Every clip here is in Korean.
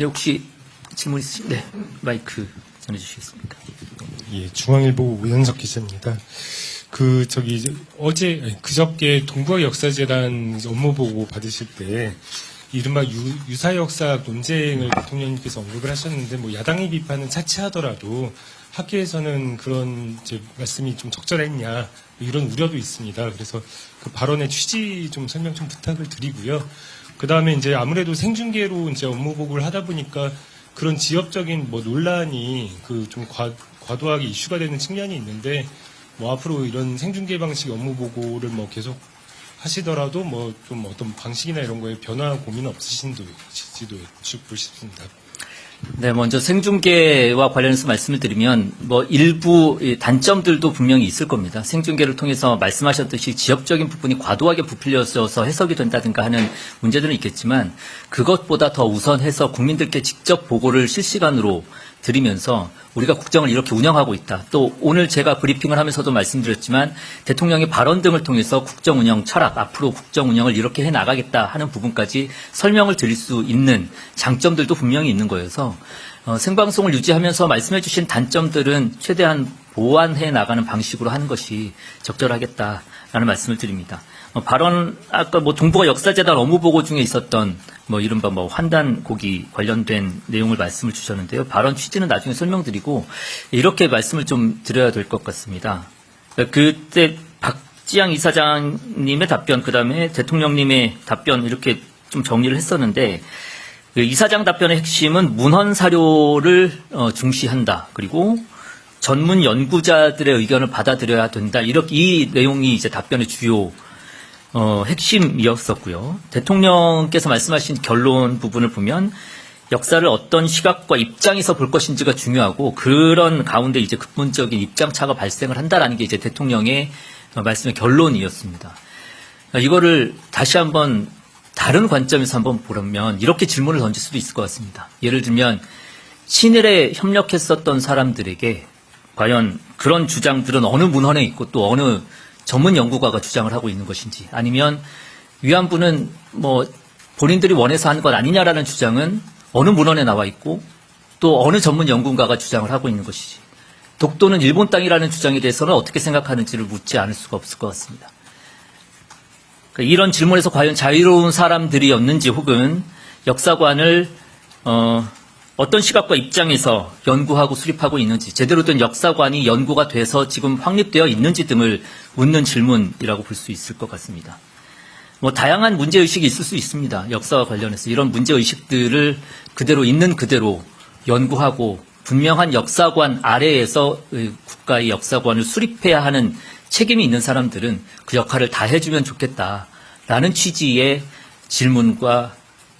네, 혹시 질문 있으시면 네, 마이크 전해주시겠습니까? 예, 중앙일보 우현석 기자입니다. 그저께 동북아 역사재단 업무 보고 받으실 때 이른바 유사역사 논쟁을 대통령님께서 언급을 하셨는데 뭐 야당의 비판은 차치하더라도 학계에서는 그런 말씀이 좀 적절했냐 이런 우려도 있습니다. 그래서 그 발언의 취지 좀 설명 좀 부탁을 드리고요. 그 다음에 이제 아무래도 생중계로 이제 업무 보고를 하다 보니까 그런 지역적인 뭐 논란이 좀 과도하게 이슈가 되는 측면이 있는데 뭐 앞으로 이런 생중계 방식 업무 보고를 뭐 계속 하시더라도 뭐 좀 어떤 방식이나 이런 거에 변화 고민 없으신지도 여쭙고 싶습니다. 네, 먼저 생중계와 관련해서 말씀을 드리면 뭐 일부 단점들도 분명히 있을 겁니다. 생중계를 통해서 말씀하셨듯이 지역적인 부분이 과도하게 부풀려져서 해석이 된다든가 하는 문제들은 있겠지만 그것보다 더 우선해서 국민들께 직접 보고를 실시간으로 드리면서 우리가 국정을 이렇게 운영하고 있다. 또 오늘 제가 브리핑을 하면서도 말씀드렸지만 대통령의 발언 등을 통해서 국정 운영 철학, 앞으로 국정 운영을 이렇게 해나가겠다 하는 부분까지 설명을 드릴 수 있는 장점들도 분명히 있는 거여서 생방송을 유지하면서 말씀해 주신 단점들은 최대한 보완해 나가는 방식으로 하는 것이 적절하겠다라는 말씀을 드립니다. 발언, 아까 뭐 동북아 역사재단 업무보고 중에 있었던 뭐 이른바 뭐 환단고기 관련된 내용을 말씀을 주셨는데요. 발언 취지는 나중에 설명드리고 이렇게 말씀을 좀 드려야 될 것 같습니다. 그때 박지양 이사장님의 답변, 그 다음에 대통령님의 답변 이렇게 좀 정리를 했었는데 그 이사장 답변의 핵심은 문헌 사료를 중시한다. 그리고 전문 연구자들의 의견을 받아들여야 된다. 이렇게 이 내용이 이제 답변의 주요 핵심이었었고요. 대통령께서 말씀하신 결론 부분을 보면 역사를 어떤 시각과 입장에서 볼 것인지가 중요하고 그런 가운데 이제 근본적인 입장차가 발생을 한다라는 게 이제 대통령의 말씀의 결론이었습니다. 이거를 다시 한번 다른 관점에서 한번 보려면 이렇게 질문을 던질 수도 있을 것 같습니다. 예를 들면 친일에 협력했었던 사람들에게 과연 그런 주장들은 어느 문헌에 있고 또 어느 전문 연구가가 주장을 하고 있는 것인지 아니면 위안부는 뭐 본인들이 원해서 한 것 아니냐라는 주장은 어느 문헌에 나와 있고 또 어느 전문 연구가가 주장을 하고 있는 것이지 독도는 일본 땅이라는 주장에 대해서는 어떻게 생각하는지를 묻지 않을 수가 없을 것 같습니다. 그러니까 이런 질문에서 과연 자유로운 사람들이었는지 혹은 역사관을 어떤 시각과 입장에서 연구하고 수립하고 있는지 제대로 된 역사관이 연구가 돼서 지금 확립되어 있는지 등을 묻는 질문이라고 볼 수 있을 것 같습니다. 뭐 다양한 문제의식이 있을 수 있습니다. 역사와 관련해서 이런 문제의식들을 그대로 있는 그대로 연구하고 분명한 역사관 아래에서 국가의 역사관을 수립해야 하는 책임이 있는 사람들은 그 역할을 다 해주면 좋겠다라는 취지의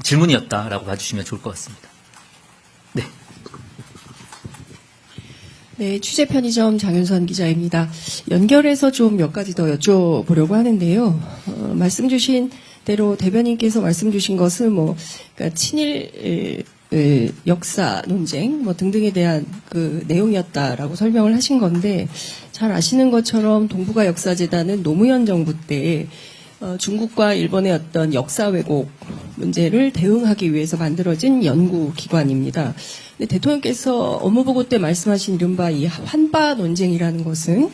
질문이었다라고 봐주시면 좋을 것 같습니다. 네. 네, 취재 편의점 장윤선 기자입니다. 연결해서 좀 몇 가지 더 여쭤보려고 하는데요. 말씀 주신 대로 대변인께서 말씀 주신 것은 그러니까 친일 역사 논쟁 등등에 대한 그 내용이었다라고 설명을 하신 건데 잘 아시는 것처럼 동북아 역사재단은 노무현 정부 때 중국과 일본의 어떤 역사 왜곡 문제를 대응하기 위해서 만들어진 연구기관입니다. 근데 대통령께서 업무보고 때 말씀하신 이른바 이 환바 논쟁이라는 것은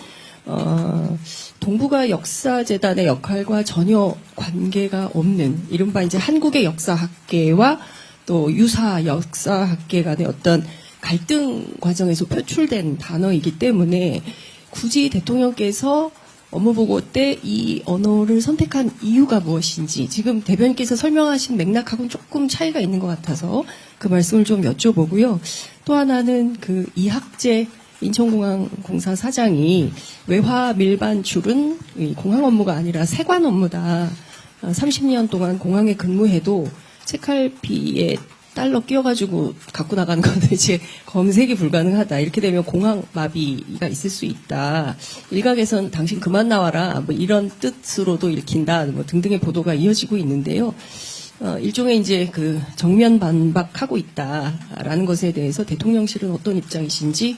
동북아 역사재단의 역할과 전혀 관계가 없는 이른바 이제 한국의 역사학계와 또 유사 역사학계 간의 어떤 갈등 과정에서 표출된 단어이기 때문에 굳이 대통령께서 업무보고 때 이 언어를 선택한 이유가 무엇인지 지금 대변인께서 설명하신 맥락하고는 조금 차이가 있는 것 같아서 그 말씀을 좀 여쭤보고요. 또 하나는 그 이학재 인천공항공사 사장이 외화 밀반출은 공항 업무가 아니라 세관 업무다. 30년 동안 공항에 근무해도 책갈피에 달러 끼워가지고 갖고 나가는 건 이제 검색이 불가능하다. 이렇게 되면 공항 마비가 있을 수 있다. 일각에선 당신 그만 나와라. 이런 뜻으로도 읽힌다. 등등의 보도가 이어지고 있는데요. 일종의 이제 그 정면 반박하고 있다라는 것에 대해서 대통령실은 어떤 입장이신지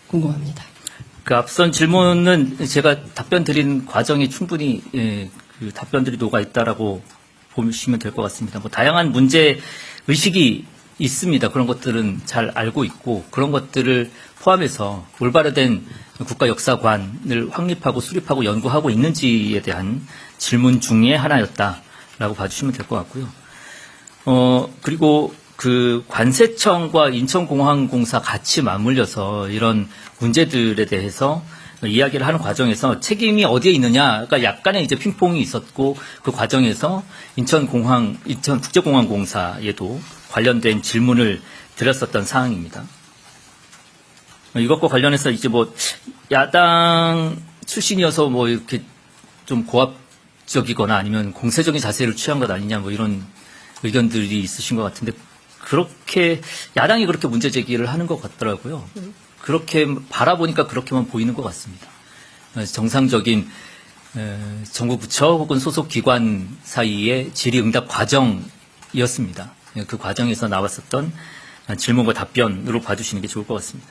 궁금합니다. 그 앞선 질문은 제가 답변 드린 과정이 충분히 그 답변들이 녹아 있다라고 보시면 될 것 같습니다. 다양한 문제 의식이 있습니다. 그런 것들은 잘 알고 있고 그런 것들을 포함해서 올바르된 국가역사관을 확립하고 수립하고 연구하고 있는지에 대한 질문 중에 하나였다라고 봐주시면 될 것 같고요. 그리고 그 관세청과 인천공항공사 같이 맞물려서 이런 문제들에 대해서 이야기를 하는 과정에서 책임이 어디에 있느냐가 약간의 이제 핑퐁이 있었고 그 과정에서 인천국제공항공사에도 관련된 질문을 드렸었던 사항입니다. 이것과 관련해서 이제 뭐 야당 출신이어서 뭐 이렇게 좀 고압적이거나 아니면 공세적인 자세를 취한 것 아니냐 뭐 이런 의견들이 있으신 것 같은데 그렇게 야당이 그렇게 문제 제기를 하는 것 같더라고요. 그렇게 바라보니까 그렇게만 보이는 것 같습니다. 정상적인 정부 부처 혹은 소속 기관 사이의 질의응답 과정이었습니다. 그 과정에서 나왔었던 질문과 답변으로 봐주시는 게 좋을 것 같습니다.